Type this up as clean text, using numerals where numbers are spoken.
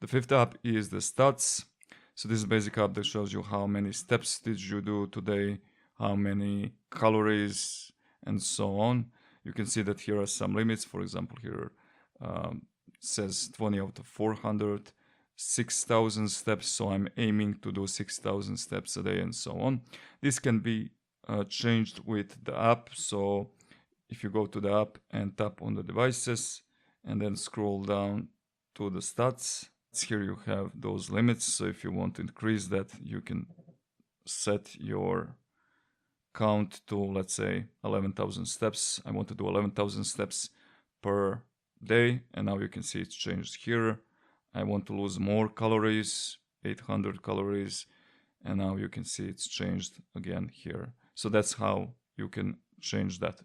The fifth app is the stats. So this is a basic app that shows you how many steps did you do today, how many calories, and so on. You can see that here are some limits. For example, here says 20 out of 400, 6,000 steps. So I'm aiming to do 6,000 steps a day and so on. This can be changed with the app. So if you go to the app and tap on the devices and then scroll down to the stats, here you have those limits. So if you want to increase that, you can set your count to, let's say, 11,000 steps. I want to do 11,000 steps per day, and now you can see it's changed here. I want to lose more calories, 800 calories, and now you can see it's changed again here. So that's how you can change that.